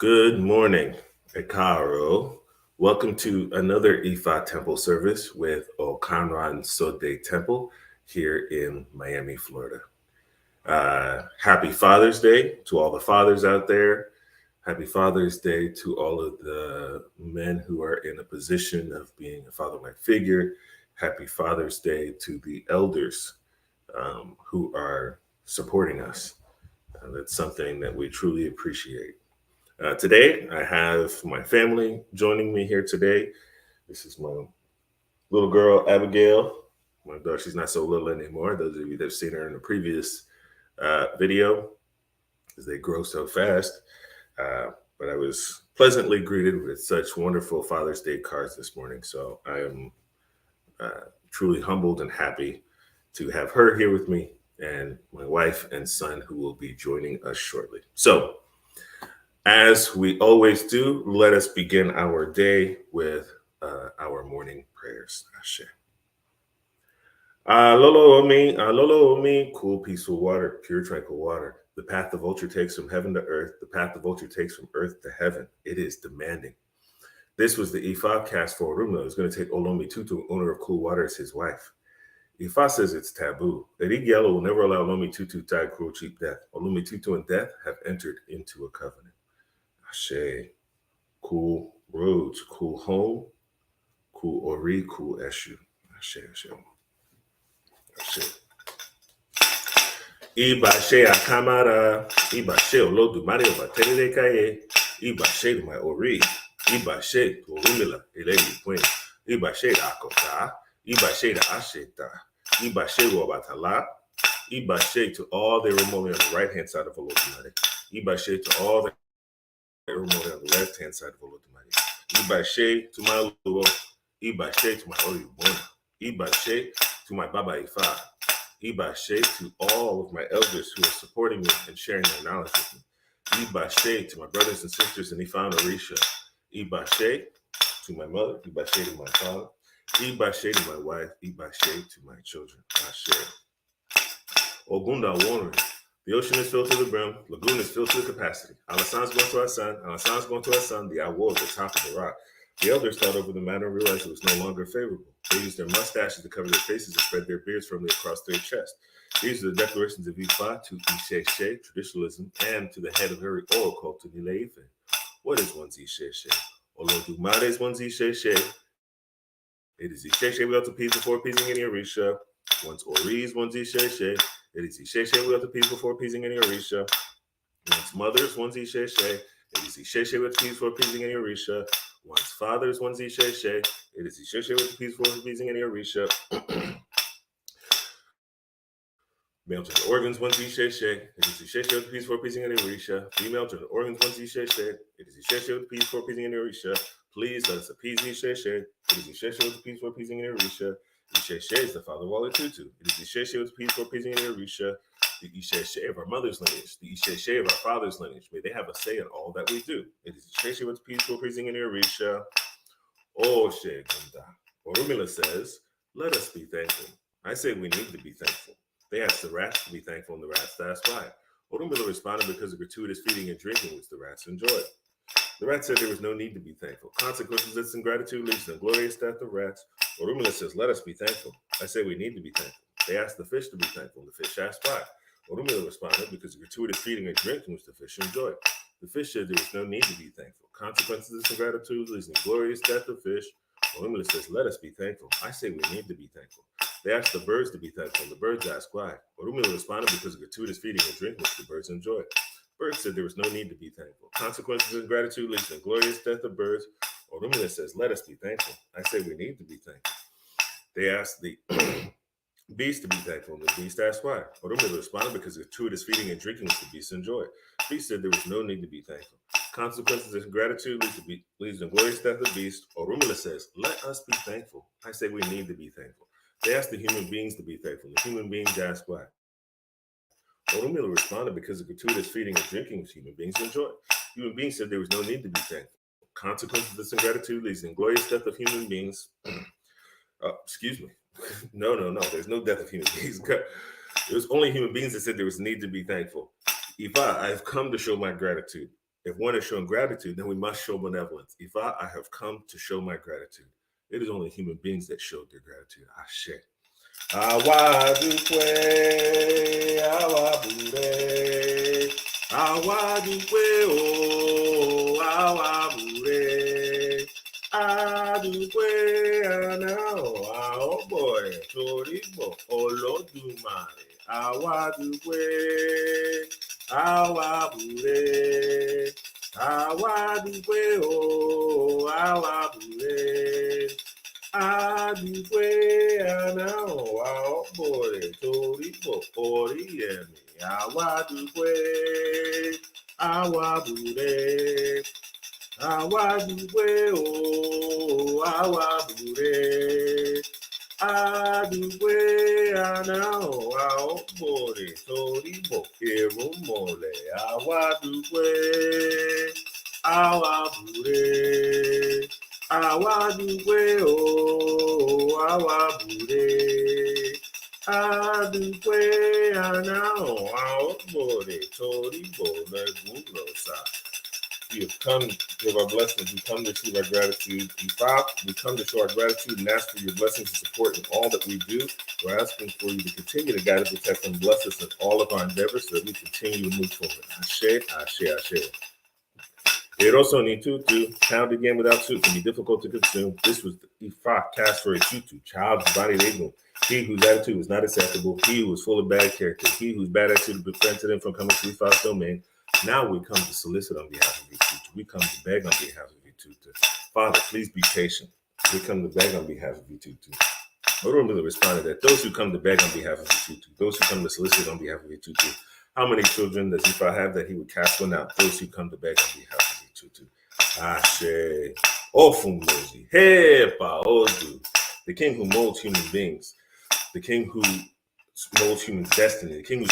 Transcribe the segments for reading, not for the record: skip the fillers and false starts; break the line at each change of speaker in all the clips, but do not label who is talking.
Good morning, Ekaro. Welcome to another Ifa Temple service with Okanran Sode Temple here in Miami, Florida. Happy Father's Day to all the fathers out there. Happy Father's Day to all of the men who are in a position of being a father-like figure. Happy Father's Day to the elders who are supporting us. That's something that we truly appreciate. Today, I have my family joining me here today. This is my little girl, Abigail. My daughter, she's not so little anymore. Those of you that have seen her in the previous video, as they grow so fast. But I was pleasantly greeted with such wonderful Father's Day cards this morning. So I am truly humbled and happy to have her here with me and my wife and son who will be joining us shortly. So, as we always do, let us begin our day with our morning prayers. Ashe. Lolo Omi, cool, peaceful water, pure, tranquil water. The path the vulture takes from heaven to earth, the path the vulture takes from earth to heaven. It is demanding. This was the Ifa cast for Orumla. Who's going to take Olomi Tutu, owner of cool water, as his wife. Ifa says it's taboo. That Igielo will never allow Olomi Tutu to die cruel, cheap death. Olomi Tutu and death have entered into a covenant. Ashe. Cool roads, cool home, cool ori, cool eshu. Ashe, ashe. Ashe. Ibashe akamara, ibashe olodumare obatere kaye, ibashe to my ori, ibashe to orumila, eleni queen, ibashe to akota, ibashe to asheta, ibashe to obatala, ibashe to all the remotely on the right hand side of Olodumare, ibashe to all the remotely on the left hand side of Olodumare, ibashe to my Luo, ibashe to my Oribona, ibashe to my Baba Ifa, ibashe to all of my elders who are supporting me and sharing their knowledge with me, ibashe to my brothers and sisters in Ifa and Orisha, ibashe to my mother, ibashe to my father, ibashe to my wife, ibashe to my children. Ashe. Ogunda Warren. The ocean is filled to the brim. Lagoon is filled to the capacity. Alasan's going to our son. Alasan's going to our son. The Awo at the top of the rock. The elders thought over the matter and realized it was no longer favorable. They used their mustaches to cover their faces and spread their beards firmly across their chest. These are the declarations of Ifa to Isheshe, traditionalism, and to the head of every oral cult to Nile Ife. What is one's Isheshe? Olodumare is one's Isheshe. It is Isheshe without the peas before appeasing any Orisha. One's Ori is one's Isheshe. It is Isheshe without the peas before appeasing any Orisha. One's mother's one's Isheshe. It is Isheshe with the peas before appeasing any Orisha. One's father's one's Isheshe. It is Isheshe with the peas before appeasing any Orisha. Male gender organs one's Isheshe. It is Isheshe with the peas before appeasing any Orisha. Female gender organs one's Isheshe. It is Isheshe with the peas before appeasing any Orisha. Please let us appease Isheshe. It is Isheshe with the peas before appeasing any Orisha. Isheshe is the father of all the Tutu. It is Isheshe with the peas before appeasing any Orisha. The Isheshe of our mother's lineage, the Isheshe of our father's lineage. May they have a say in all that we do. It is Isheshe with the peas before appeasing any Orisha. Oh, Shegunda. Orumila says, let us be thankful. I say we need to be thankful. They asked the rats to be thankful, and the rats asked why. Orumila responded because of gratuitous feeding and drinking, which the rats enjoyed. The rat said there was no need to be thankful. Consequences, this ingratitude leads to the glorious death of rats. Orumila says, let us be thankful. I say we need to be thankful. They asked the fish to be thankful, and the fish asked why. Orumila responded because of gratuitous feeding and drinking, which the fish enjoyed. The fish said there was no need to be thankful. Consequences, this ingratitude leads to the glorious death of fish. Orumila says, let us be thankful. I say we need to be thankful. They asked the birds to be thankful, and the birds asked why. Orumila responded because of gratuitous feeding and drinking, which the birds enjoyed. Birds said there was no need to be thankful. Consequences and gratitude leads to the glorious death of birds. Orumila says, let us be thankful. I say we need to be thankful. They asked the beast to be thankful, and the beast asked why. Orumila responded because gratuitous feeding and drinking which the beast enjoyed. The beast said there was no need to be thankful. Consequences and gratitude leads to the glorious death of the beast. Orumila says, let us be thankful. I say we need to be thankful. They asked the human beings to be thankful. The human beings asked why. Orumila responded because of gratuitous feeding and drinking which human beings enjoyed. Human beings said there was no need to be thankful. Consequences of this ingratitude leads to the glorious death of human beings. Excuse me. No. There's no death of human beings. It was only human beings that said there was need to be thankful. Ifa, I've come to show my gratitude. If one is showing gratitude, then we must show benevolence. Ifa, I have come to show my gratitude. It is only human beings that showed their gratitude. Ashe. Àwa dúpẹ́, àwa bùrẹ́. Àwa dúpẹ́ o, àwa bùrẹ́. A dúpẹ́ àná àọ́bọ̀ ẹ̀ torí bọ̀ Olódùmarè. Àwa dúpẹ́, àwa bùrẹ́. Àwa dúpẹ́ o, àwa bùrẹ́. A dúpẹ́ àná àọ́bọ̀ ẹ̀ torí bọ̀ orí ẹ̀mí. Àwa dúpẹ́, àwa bùrẹ́. Àwa dúpẹ́ o, àwa bùrẹ́. A dúpẹ́ àná àọ́bọ̀ ẹ̀ torí bọ̀ èrò mọ̀lẹ́. Àwa dúpẹ́, àwa bùrẹ́. Àwa dúpẹ́ o, àwa bùrẹ́. A dúpẹ́ àná àọ́bọ̀ ẹ̀ torí bọ̀ lẹ́gùn lọ́sà. We have come to give our blessings. We come to receive our gratitude. We come to show our gratitude and ask for your blessings and support in all that we do. We're asking for you to continue to guide and protect and bless us in all of our endeavors so that we continue to move forward. Ashe, ashe, ashe. Eroso ni tutu, pound again without soup can be difficult to consume. This was the Ifa cast for a tutu, child's body legal. He whose attitude was not acceptable, he who was full of bad character, he whose bad attitude prevented him from coming to Ifa's domain. Now we come to solicit on behalf of Vitutu. We come to beg on behalf of Vitutu. Father, please be patient. We come to beg on behalf of Vitutu. Orumila responded that those who come to beg on behalf of Vitutu, those who come to solicit on behalf of Vitutu, how many children does Ifa have that he would cast one out? Those who come to beg on behalf of Vitutu. Ashe. Ofumozi. Hepa Odu. The king who molds human beings. The king who molds human destiny. The king who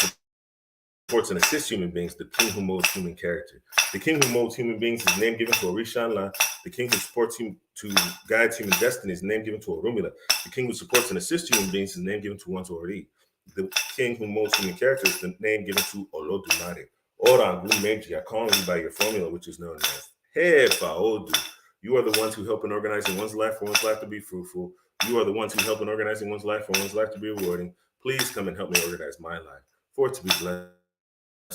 supports and assists human beings, the king who molds human character. The king who molds human beings is name given to Orishanla. The king who supports him to guide human destiny is name given to Orumila. The king who supports and assists human beings is name given to Wantori. The king who molds human character is the name given to Olodumare. Ora Gumeji, I call you by your formula, which is known as Hepa Odu. You are the ones who help in organizing one's life for one's life to be fruitful. You are the ones who help in organizing one's life for one's life to be rewarding. Please come and help me organize my life, for it to be blessed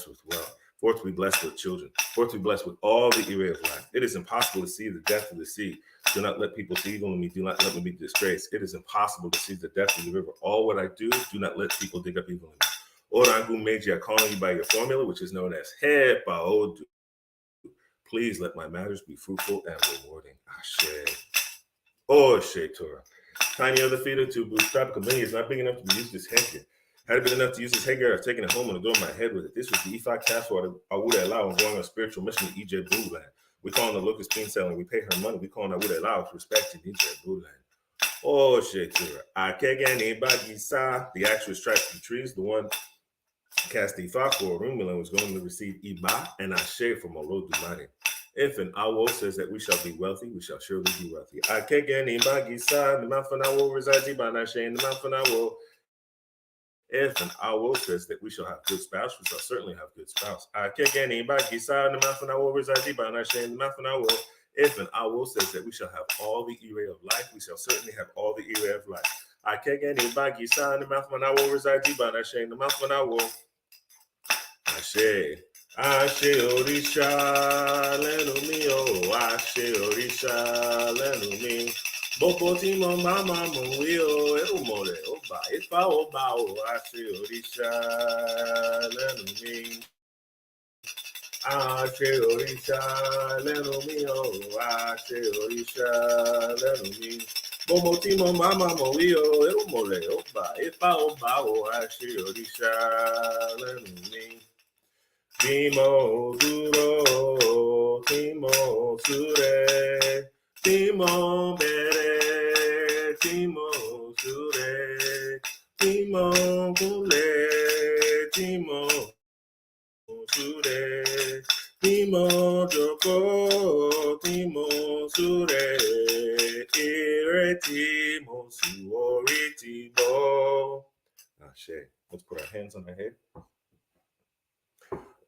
with wealth, for it to be blessed with children, for it to be blessed with all the array of life. It is impossible to see the depth of the sea. Do not let people see evil in me. Do not let me be disgraced. It is impossible to see the depth of the river. All what I do not let people dig up evil in me. Orangu Meiji, I call you by your formula, which is known as Hepa Odu. Please let my matters be fruitful and rewarding. Ashe. Oshe Torah. Tiny other feeder to boost tropical mini is not big enough to be used as headgear. Had it been enough to use this headgear, I've taken it home and adorned my head with it. This was the Ifa cast for Awuda Allow and going on a spiritual mission to Egypt Boo Land. We call on the locust bean selling. We pay her money. We call on Awuda Allow with respect in Egypt Boo Land. Oh, shit, Akegani Bagisa, the actual stripes of the trees, the one cast the Ifa for Rumila was going to receive Iba and Ashe from Olodumare. If an Awo says that we shall be wealthy, we shall surely be wealthy. Akegani Bagisa, the mouth of Awo resides Iba Ashe in the mouth of Awo. If an Awo says that we shall have good spouse, we shall certainly have good spouse. Akegani Bagisa, the mouth of Awo resides Iba Ashe in the mouth of Awo. If an Awo says that we shall have all the array of life, we shall certainly have all the array of life. Akegani Bagisa, in the mouth of Awo resides Iba Ashe in the mouth of Awo. Ashe. Ashe Orisha lẹ́nu mi o, Ashe Orisha lẹ́nu mi. Boko tí mo máa mọ̀ wí o, ẹrù mọ̀lẹ̀ ó bà, Ifá ó bà o, Ashe Orisha lẹ́nu mi. Ashe Orisha lẹ́nu mi o, Ashe Orisha lẹ́nu mi. Boko tí mo máa mọ̀ wí o, ẹrù mọ̀lẹ̀ ó bà, Ifá ó bà o, Ashe Orisha lẹ́nu mi. Timo duro, Timo sure, Timo bere, Timo sure, Timo kule, Timo sure, Timo joko, Timo sure, ire Timo suori Timo. Ashe. Let's put our hands on our head.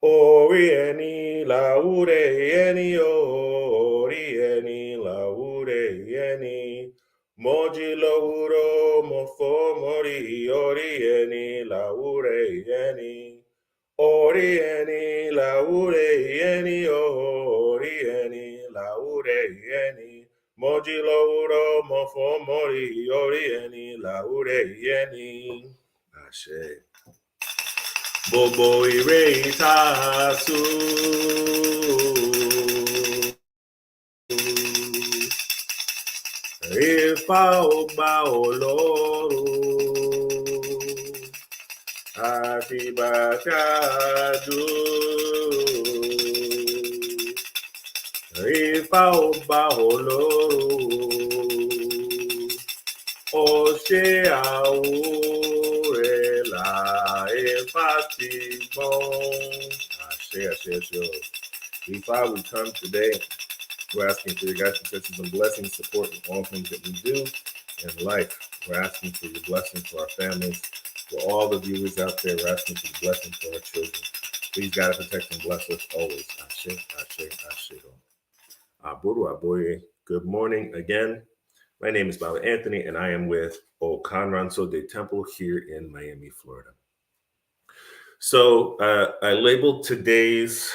Orieni laureni orieni laureni moji lauro mofo mori orieni laureni orieni laureni orieni laureni moji lauro mofo mori orieni laureni. Ashe. Bobo Ireitasu. Ifa Ogba Oloro. Atibakadu. Ifa Ogba Oloro. Oshe Aurela Efatibon. Ashe. Ifa, we come today. We're asking for your guys' protection and blessings, support in all things that we do in life. We're asking for your blessings for our families, for all the viewers out there. We're asking for your blessings for our children. Please, God, protect and bless us always. Ashe. Aburu Aboye. Good morning again. My name is Baba Anthony, and I am with Okanranso de Temple here in Miami, Florida. So I labeled today's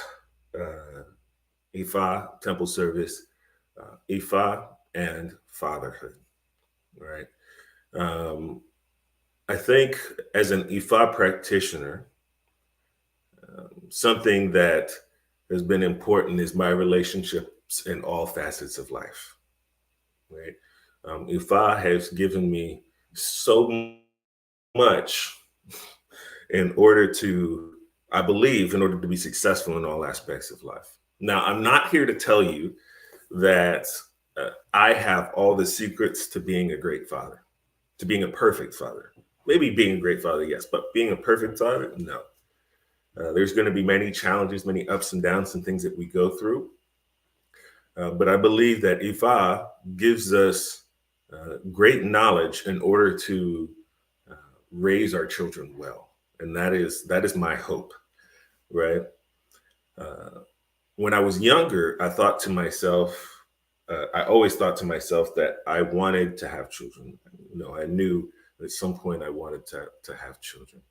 Ifa temple service, Ifa and Fatherhood, right? I think as an Ifa practitioner, something that has been important is my relationships in all facets of life, right? Ifa has given me so much in order to be successful in all aspects of life. Now, I'm not here to tell you that I have all the secrets to being a great father, to being a perfect father. Maybe being a great father, yes, but being a perfect father, no. There's going to be many challenges, many ups and downs and things that we go through. But I believe that Ifa gives us great knowledge in order to raise our children well. And that is my hope, right? When I was younger, I always thought to myself that I wanted to have children. I knew at some point I wanted to have children.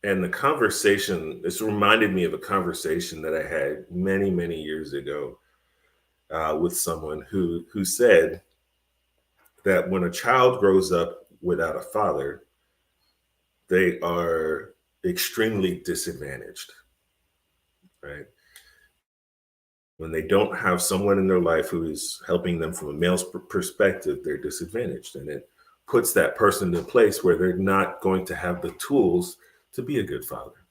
And the conversation, this reminded me of a conversation that I had many, many years ago with someone who said that when a child grows up without a father, they are extremely disadvantaged, right? When they don't have someone in their life who is helping them from a male's perspective, they're disadvantaged. And it puts that person in a place where they're not going to have the tools to be a good father.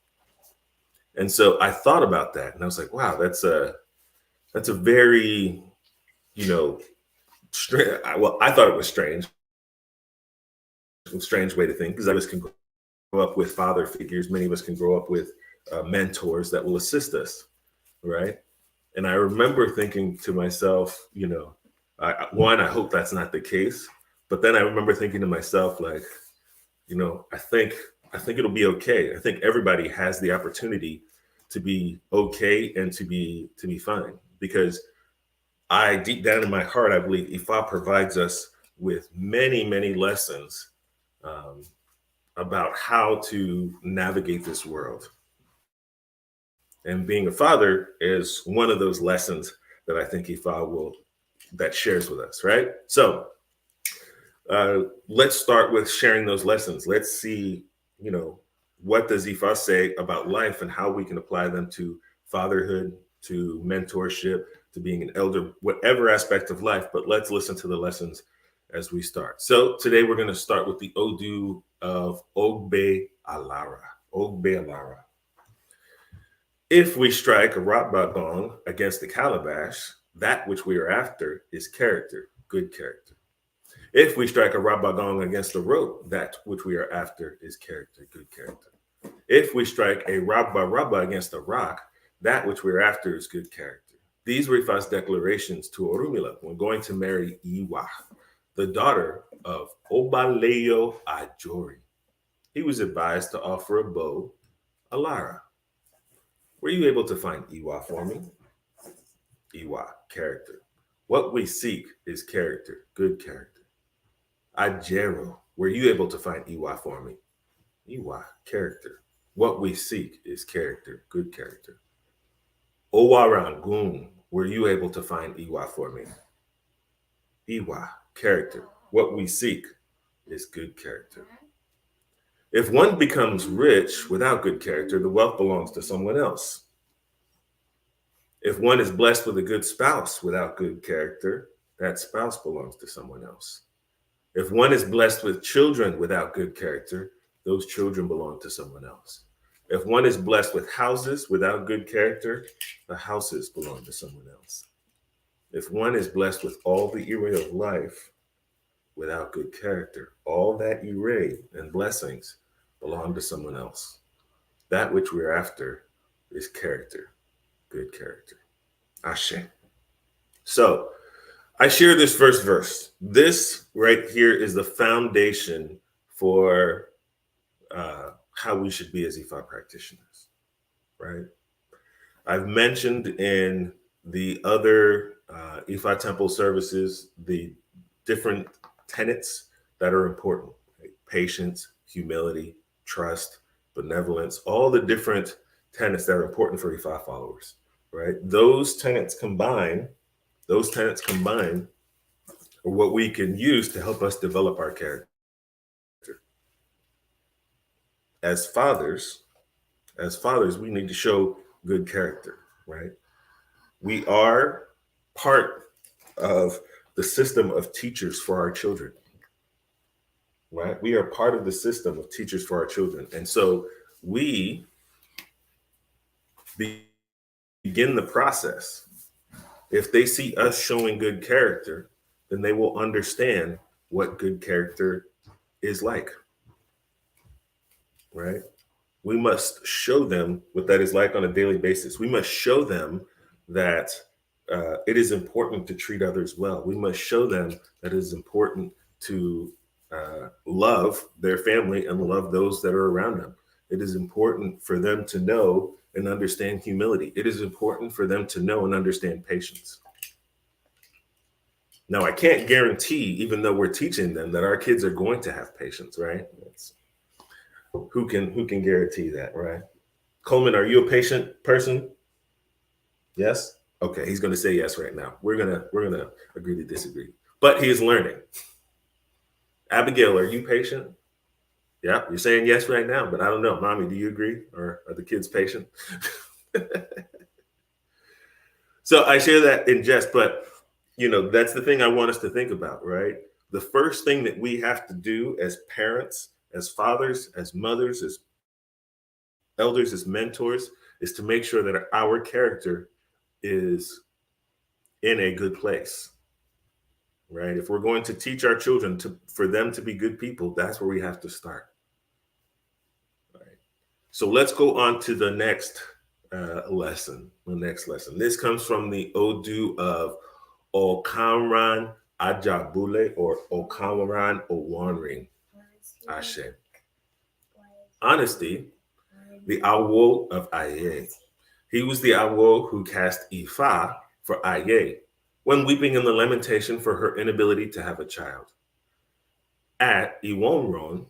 And so I thought about that and I was like, wow, that's a very, strange. Well, I thought it was strange way to think, because I was can grow up with father figures. Many of us can grow up with mentors that will assist us, right? And I remember thinking to myself, I hope that's not the case. But then I remember thinking to myself, like, I think it'll be okay. I think everybody has the opportunity to be okay and to be fine, because deep down in my heart, I believe Ifa provides us with many, many lessons about how to navigate this world. And being a father is one of those lessons that I think Ifa shares with us, right? So let's start with sharing those lessons. Let's see, what does Ifa say about life and how we can apply them to fatherhood, to mentorship, to being an elder, whatever aspect of life. But let's listen to the lessons as we start. So today we're going to start with the Odu of Ogbe Alara. Ogbe Alara. If we strike a ratba gong against the calabash, that which we are after is character, good character. If we strike a ratba gong against the rope, that which we are after is character, good character. If we strike a rabba against a rock, that which we are after is good character. These were Ifa's declarations to Orumila when going to marry Iwa, the daughter of Obaleo Ajori. He was advised to offer a bow Alara, were you able to find Iwa for me? Iwa, character. What we seek is character, good character. Ajero, were you able to find Iwa for me? Iwa, character. What we seek is character, good character. Owarangun, were you able to find Iwa for me? Iwa, character. What we seek is good character. If one becomes rich without good character, the wealth belongs to someone else. If one is blessed with a good spouse without good character, that spouse belongs to someone else. If one is blessed with children without good character, those children belong to someone else. If one is blessed with houses without good character, the houses belong to someone else. If one is blessed with all the array of life without good character, all that array and blessings belong to someone else. That which we're after is character, good character. Ashe. So I share this first verse. This right here is the foundation for how we should be as Ifa practitioners, right? I've mentioned in the other Ifa temple services the different tenets that are important, right? Patience, humility, trust, benevolence, all the different tenets that are important for Ifa followers, right? Those tenets combined are what we can use to help us develop our character. As fathers, we need to show good character, right? We are part of the system of teachers for our children, right? We are part of the system of teachers for our children. And so we begin the process. If they see us showing good character, then they will understand what good character is like, right? We must show them what that is like on a daily basis. We must show them that it is important to treat others well. We must show them that it is important to love their family and love those that are around them. It is important for them to know and understand humility. It is important for them to know and understand patience. Now, I can't guarantee, even though we're teaching them, that our kids are going to have patience, right? Who can guarantee that, right? Coleman, are you a patient person? Yes? Okay, he's gonna say yes right now. We're gonna agree to disagree. But he is learning. Abigail, are you patient? Yeah, you're saying yes right now, but I don't know. Mommy, do you agree? Or are the kids patient? So I share that in jest, but that's the thing I want us to think about, right? The first thing that we have to do as parents, as fathers, as mothers, as elders, as mentors, is to make sure that our character is in a good place, right? If we're going to teach our children for them to be good people, that's where we have to start. Right. So let's go on to the next lesson. The next lesson. This comes from the Odu of Okamran Ajabule or Okamran Owanring. Ashe. Honesty, the Awo of Aye. He was the Awo who cast Ifa for Aye when weeping in the lamentation for her inability to have a child. At Iwonron,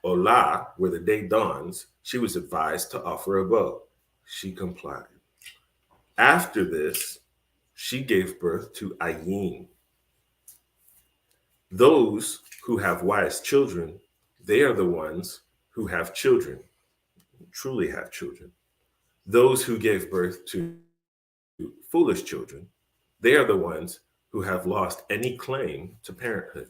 Ola, where the day dawns, she was advised to offer a bow. She complied. After this, she gave birth to Ayin. Those who have wise children, they are the ones who have children, truly have children. Those who gave birth to foolish children, they are the ones who have lost any claim to parenthood.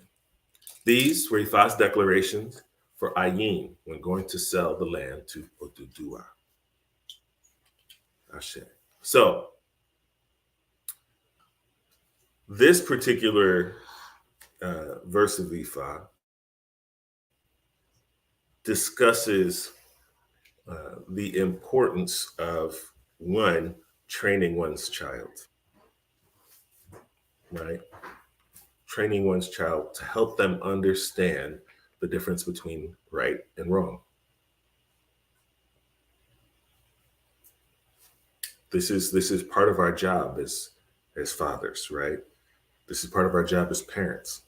These were Ifa's declarations for Ayin when going to sell the land to Odudua. Ashe. So, this particular verse of Ifa discusses the importance of one, training one's child, right? Training one's child to help them understand the difference between right and wrong. This is part of our job as fathers, right? This is part of our job as parents.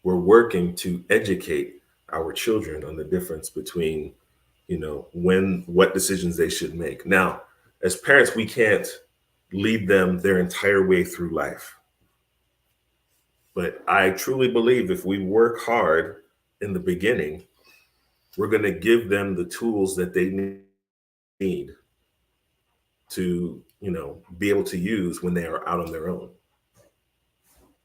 We're working to educate our children on the difference between, when what decisions they should make. Now, as parents, we can't lead them their entire way through life. But I truly believe if we work hard in the beginning, we're going to give them the tools that they need to, be able to use when they are out on their own.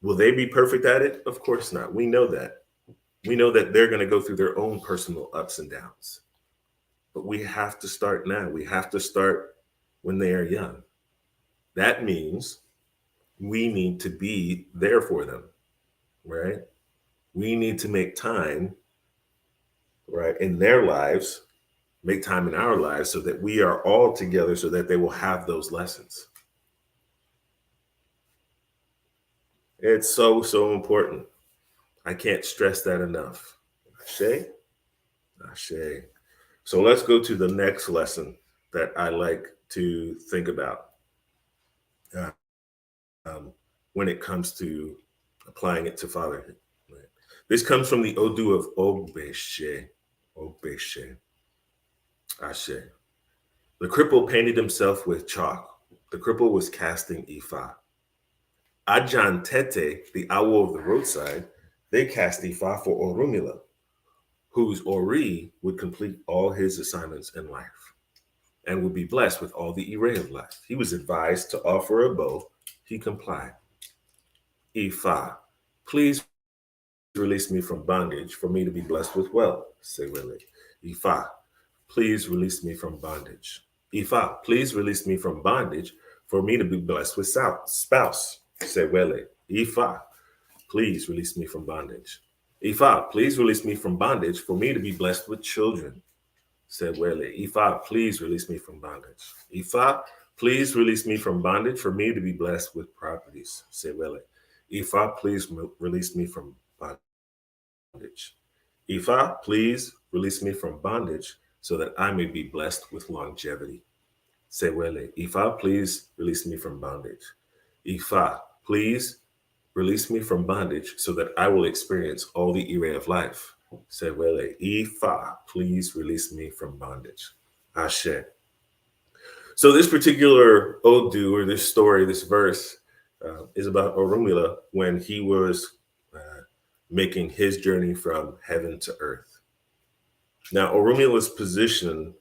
Will they be perfect at it? Of course not. We know that. We know that they're going to go through their own personal ups and downs. But we have to start now. We have to start when they are young. That means we need to be there for them, right? We need to make time, right, in their lives, make time in our lives so that we are all together so that they will have those lessons. It's so, so important. I can't stress that enough. Ashe? Ashe. So let's go to the next lesson that I like to think about uh, um, when it comes to applying it to fatherhood. Right? This comes from the Odu of Ogbeshe. Ogbeshe. Ashe. The cripple painted himself with chalk. The cripple was casting Ifa. Ajan Tete, the owl of the roadside, they cast Ifa for Orumila, whose Ori would complete all his assignments in life and would be blessed with all the array of life. He was advised to offer a bow. He complied. Ifa, please release me from bondage for me to be blessed with wealth. Sewele. Ifa, please release me from bondage. Ifa, please release me from bondage for me to be blessed with spouse. Sewele. Ifa, please release me from bondage. Ifa, please release me from bondage for me to be blessed with children. Sewele. Ifa, please release me from bondage. Ifa, please release me from bondage for me to be blessed with properties. Sewele. Ifa, please release me from bondage. Ifa, please release me from bondage so that I may be blessed with longevity. Sewele. Ifa, please release me from bondage. Ifa, please release me from bondage so that I will experience all the array of life. Sewele. Ifa, please release me from bondage. Ashe. So this particular Odu or this story, this verse, is about Orunmila when he was making his journey from heaven to earth. Now, Orumila's position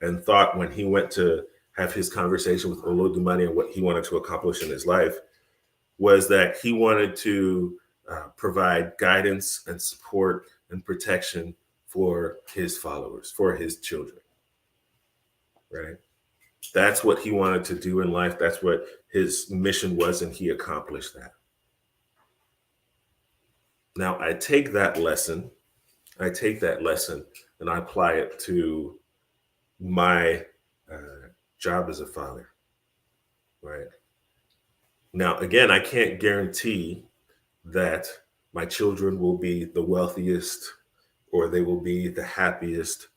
and thought when he went to have his conversation with Olodumare and what he wanted to accomplish in his life was that he wanted to provide guidance and support and protection for his followers, for his children, right? That's what he wanted to do in life. That's what his mission was, and he accomplished that. Now, I take that lesson and I apply it to my job as a father, right? Now, again, I can't guarantee that my children will be the wealthiest or they will be the happiest.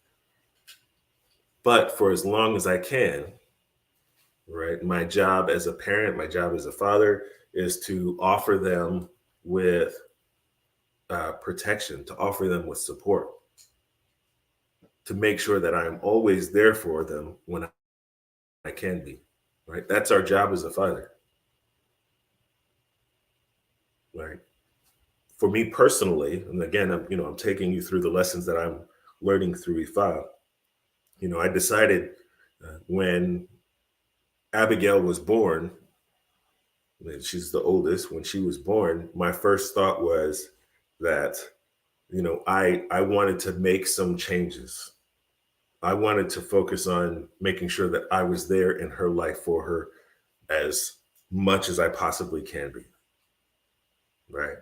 But for as long as I can, right, my job as a parent, my job as a father is to offer them with protection, to offer them with support, to make sure that I'm always there for them when I can be, right? That's our job as a father, right? For me personally, and again, I'm taking you through the lessons that I'm learning through Ifa. I decided when Abigail was born, and she's the oldest, when she was born, my first thought was that, I wanted to make some changes. I wanted to focus on making sure that I was there in her life for her as much as I possibly can be. Right.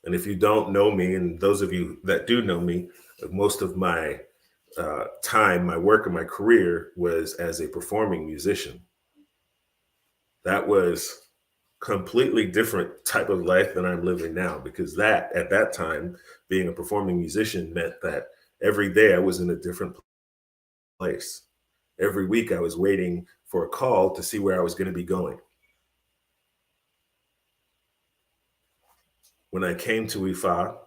And if you don't know me, and those of you that do know me, most of my time, my work, and my career was as a performing musician. That was completely different type of life than I'm living now, because that at that time, being a performing musician meant that every day I was in a different place. Every week I was waiting for a call to see where I was going to be going. When I came to Ifa,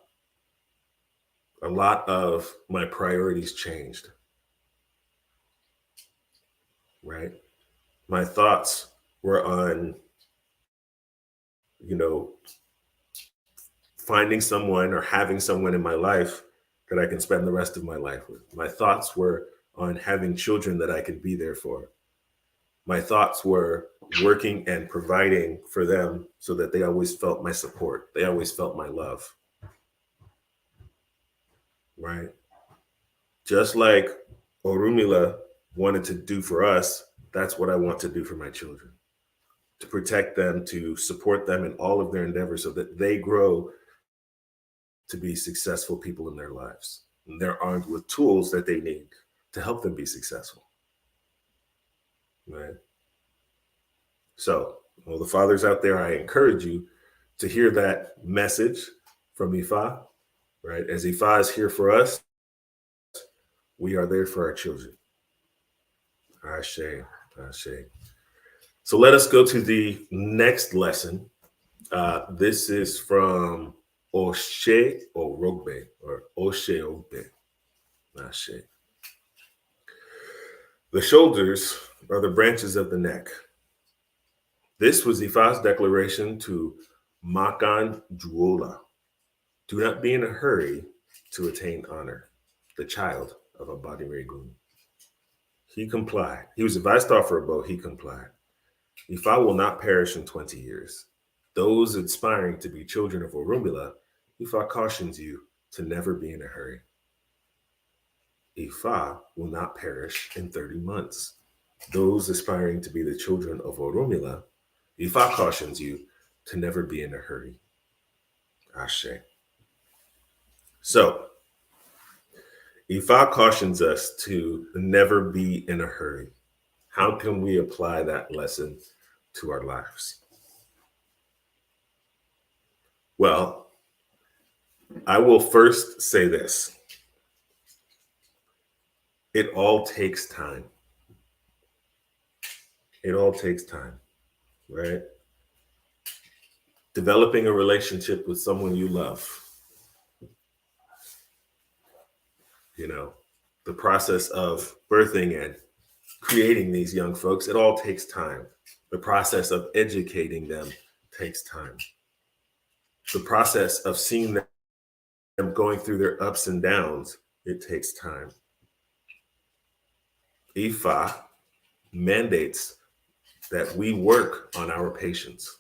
a lot of my priorities changed, right? My thoughts were on, you know, finding someone or having someone in my life that I can spend the rest of my life with. My thoughts were on having children that I could be there for. My thoughts were working and providing for them so that they always felt my support. They always felt my love, right? Just like Orumila wanted to do for us, that's what I want to do for my children. To protect them, to support them in all of their endeavors so that they grow to be successful people in their lives. And they're armed with tools that they need to help them be successful, right? So, all the fathers out there, I encourage you to hear that message from Ifa, right? As Ifa is here for us, we are there for our children. Ashe, Ashe. So let us go to the next lesson. This is from Oshe Orogbe, or Oshe Ogbe. Ashe. The shoulders are the branches of the neck. This was Ifa's declaration to Makan Juola. Do not be in a hurry to attain honor, the child of a body Regun. He complied. He was advised to offer a bow. He complied. Ifa will not perish in 20 years. Those aspiring to be children of Orunmila, Ifa cautions you to never be in a hurry. Ifa will not perish in 30 months. Those aspiring to be the children of Orunmila, Ifa cautions you to never be in a hurry. Ashe. So, Ifa cautions us to never be in a hurry. How can we apply that lesson to our lives? Well, I will first say this. It all takes time. It all takes time, right? Developing a relationship with someone you love, the process of birthing and creating these young folks, it all takes time. The process of educating them takes time. The process of seeing them going through their ups and downs, it takes time. Ifa mandates that we work on our patience.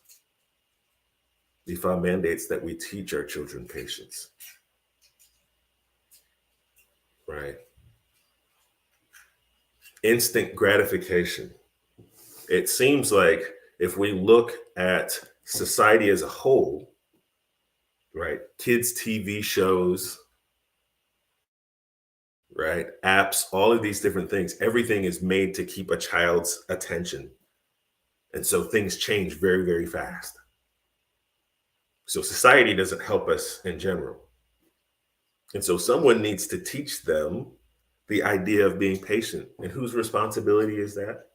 Ifa mandates that we teach our children patience. Right? Instant gratification. It seems like if we look at society as a whole, right? Kids' TV shows, right? Apps, all of these different things, everything is made to keep a child's attention. And so things change very, very fast. So society doesn't help us in general. And so someone needs to teach them the idea of being patient. And whose responsibility is that?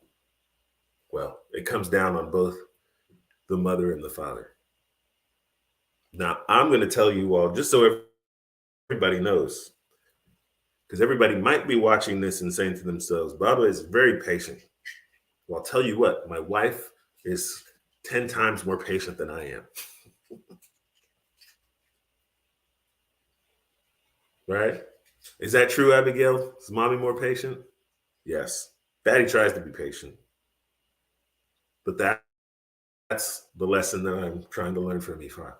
Well, it comes down on both the mother and the father. Now, I'm going to tell you all, just so everybody knows, because everybody might be watching this and saying to themselves, Baba is very patient. Well, I'll tell you what, my wife is 10 times more patient than I am. Right? Is that true, Abigail? Is mommy more patient? Yes. Daddy tries to be patient. But that's the lesson that I'm trying to learn from Ifa.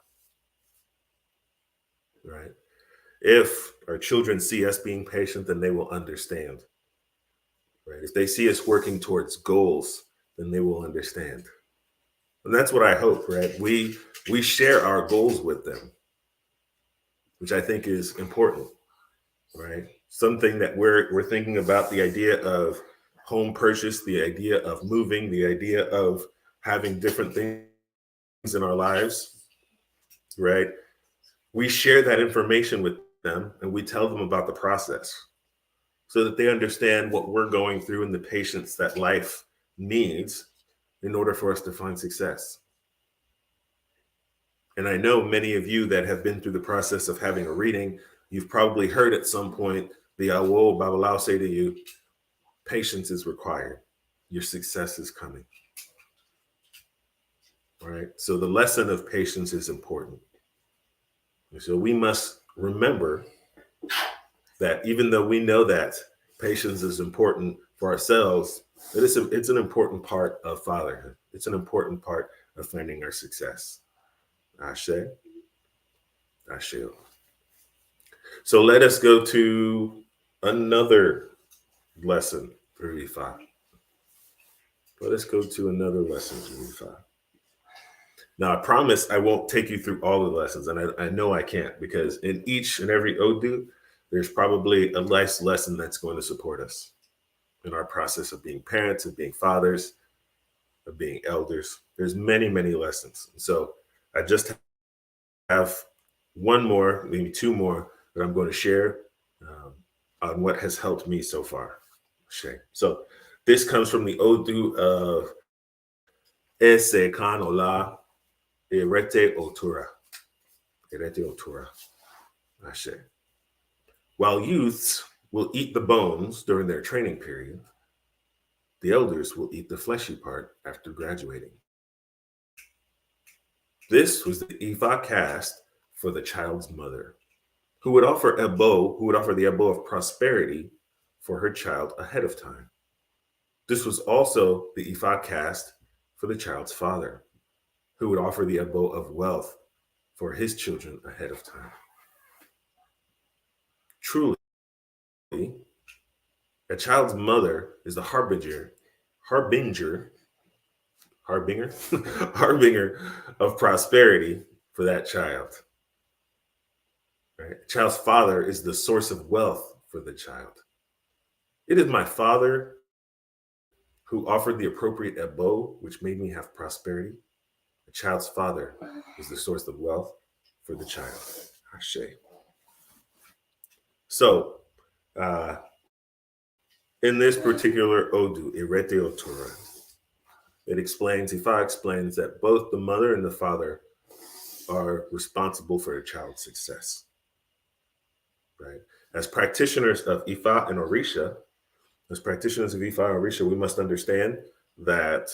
Right? If our children see us being patient, then they will understand. Right? If they see us working towards goals, then they will understand. And that's what I hope, right? We share our goals with them, which I think is important, right? Something that we're thinking about, the idea of home purchase, the idea of moving, the idea of having different things in our lives, right? We share that information with them and we tell them about the process. so that they understand what we're going through and the patience that life needs in order for us to find success. And I know many of you that have been through the process of having a reading, you've probably heard at some point the Awo Babalao say to you, patience is required. Your success is coming. All right. So the lesson of patience is important. And so we must remember that even though we know that patience is important for ourselves, it's an important part of fatherhood. It's an important part of finding our success. Ashe, Ashe. So let us go to another lesson for Ifa. Let us go to another lesson for Ifa. Now, I promise I won't take you through all the lessons, and I know I can't, because in each and every Odu, there's probably a life lesson that's going to support us in our process of being parents, of being fathers, of being elders. There's many, many lessons. So I just have one more, maybe two more, that I'm going to share on what has helped me so far. So this comes from the Odu of Ese Kanola Irete Otura. Irete Otura. Ashe. While youths will eat the bones during their training period, the elders will eat the fleshy part after graduating. This was the Ifa cast for the child's mother, who would offer the ebo of prosperity for her child ahead of time. This was also the Ifa cast for the child's father, who would offer the ebo of wealth for his children ahead of time. Truly, a child's mother is the harbinger, harbinger of prosperity for that child. Right? A child's father is the source of wealth for the child. It is my father who offered the appropriate ebo, which made me have prosperity. A child's father is the source of wealth for the child. Ashe. So, in this particular Odu, Irete Otura, Ifa explains that both the mother and the father are responsible for a child's success. Right? As practitioners of Ifa and Orisha, we must understand that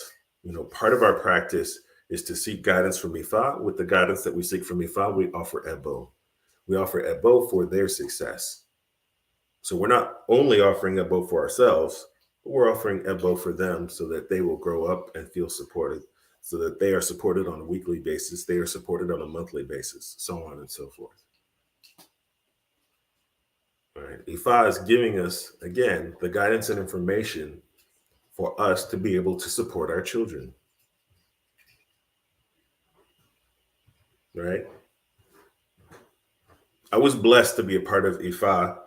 part of our practice is to seek guidance from Ifa. With the guidance that we seek from Ifa, we offer ebo. We offer ebo for their success. So we're not only offering ebo for ourselves, but we're offering ebo for them so that they will grow up and feel supported, so that they are supported on a weekly basis, they are supported on a monthly basis, so on and so forth. All right. Ifa is giving us, again, the guidance and information for us to be able to support our children. Right? I was blessed to be a part of Ifa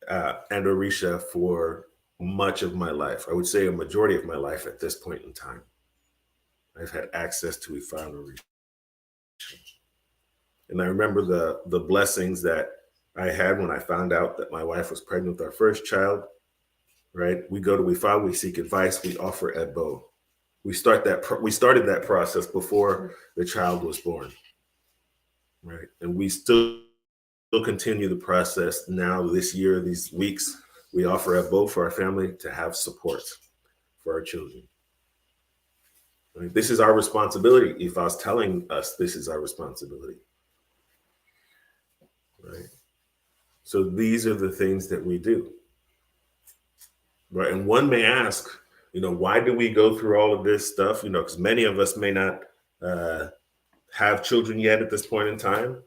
and Orisha for much of my life. I would say a majority of my life at this point in time. I've had access to Ifa and Orisha. And I remember the blessings that I had when I found out that my wife was pregnant with our first child. Right? We go to Ifa, we seek advice, we offer ebo. We started that process before the child was born. Right? And we still continue the process now this year, these weeks. We offer ebo for our family to have support for our children. Right? This is our responsibility. Ifa's telling us this is our responsibility. Right? So these are the things that we do. Right? And one may ask, why do we go through all of this stuff? Because many of us may not have children yet at this point in time.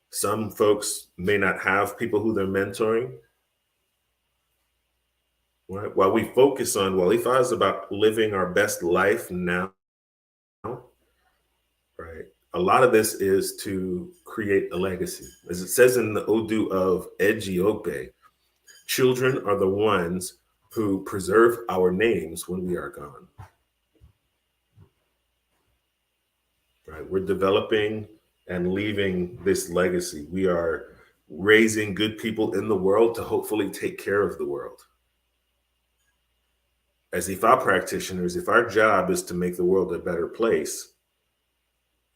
Some folks may not have people who they're mentoring. Right? While Ifa is about living our best life now, right? A lot of this is to create a legacy. As it says in the Odu of Ejiope, children are the ones who preserve our names when we are gone. Right? We're developing and leaving this legacy. We are raising good people in the world to hopefully take care of the world. as Ifa practitioners, if our job is to make the world a better place,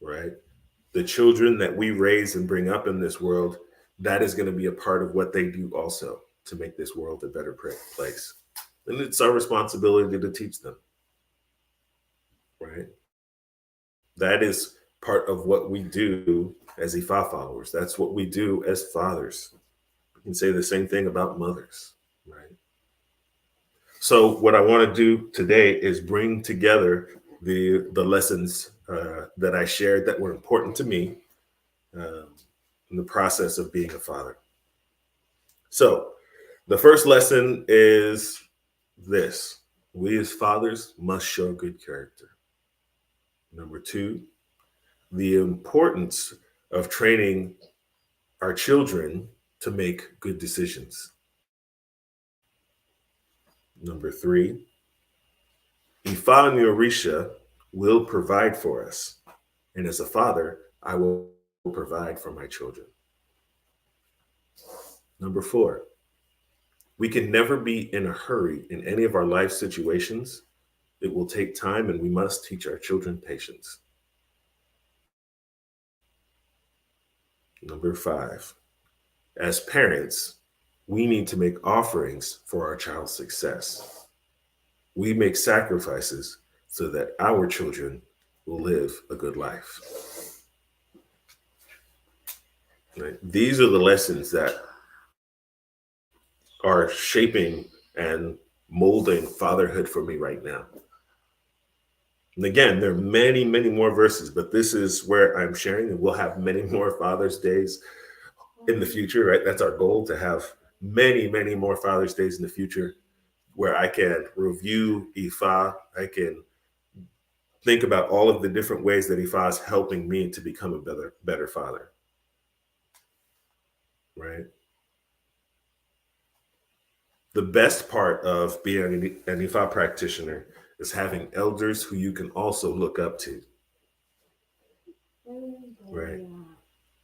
right? The children that we raise and bring up in this world, that is going to be a part of what they do also to make this world a better place. And it's our responsibility to teach them, right? That is part of what we do as Ifa followers. That's what we do as fathers. We can say the same thing about mothers, right? So what I want to do today is bring together the lessons that I shared that were important to me um, in the process of being a father. So the first lesson is this: we as fathers must show good character. Number two, the importance of training our children to make good decisions. Number three, Ifa and Orisha will provide for us. And as a father, I will provide for my children. Number four, we can never be in a hurry in any of our life situations. It will take time, and we must teach our children patience. Number five, as parents, we need to make offerings for our child's success. We make sacrifices so that our children will live a good life. Right? These are the lessons that are shaping and molding fatherhood for me right now. And again, there are many, many more verses, but this is where I'm sharing, and we'll have many more Father's Days in the future, right? That's our goal, to have many, many more Father's Days in the future where I can review Ifa. I can think about all of the different ways that Ifa is helping me to become a better father, right? The best part of being an Ifa practitioner is having elders who you can also look up to, right?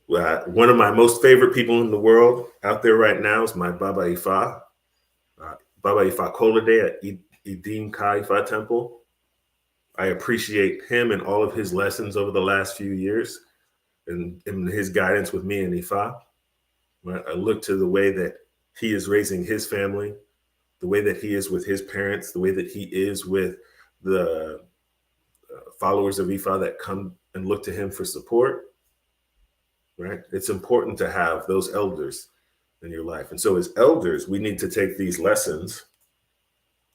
Well, one of my most favorite people in the world out there right now is my Baba Ifa, Baba Ifa Kolade at Idim Ka Ifa Temple. I appreciate him and all of his lessons over the last few years and his guidance with me in Ifa. Right? I look to the way that he is raising his family, the way that he is with his parents, the way that he is with the followers of Ifa that come and look to him for support. Right? It's important to have those elders in your life. And so as elders, we need to take these lessons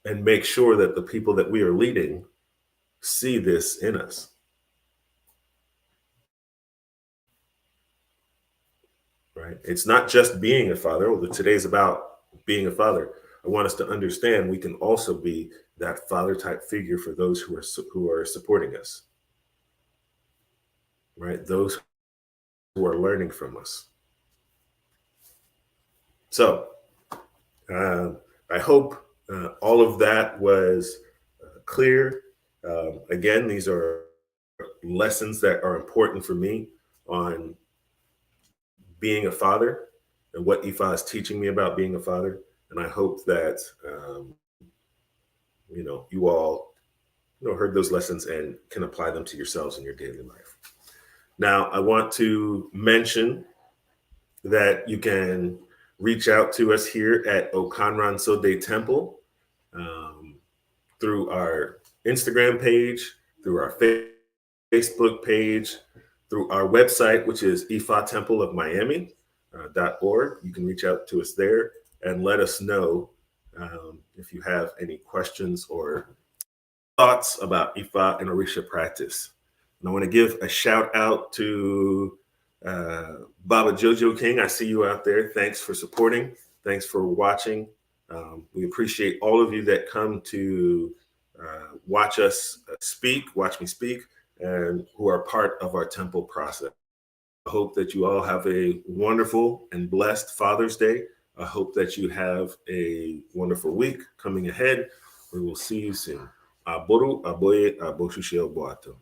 and make sure that the people that we are leading see this in us. Right? It's not just being a father, although today's about being a father. I want us to understand we can also be that father type figure for those who are supporting us. Right? Those who are learning from us. So I hope all of that was clear. Again, these are lessons that are important for me on being a father and what Ifa is teaching me about being a father. And I hope that you all heard those lessons and can apply them to yourselves in your daily life. Now, I want to mention that you can reach out to us here at Okanran Sode Temple through our Instagram page, through our Facebook page, through our website, which is ifatempleofmiami.org. You can reach out to us there and let us know if you have any questions or thoughts about Ifa and Orisha practice. And I want to give a shout out to Baba Jojo King. I see you out there. Thanks for supporting. Thanks for watching. We appreciate all of you that come to watch us watch me speak, and who are part of our temple process. I hope that you all have a wonderful and blessed Father's Day. I hope that you have a wonderful week coming ahead. We will see you soon. Aboru, aboye, aboshushel boato.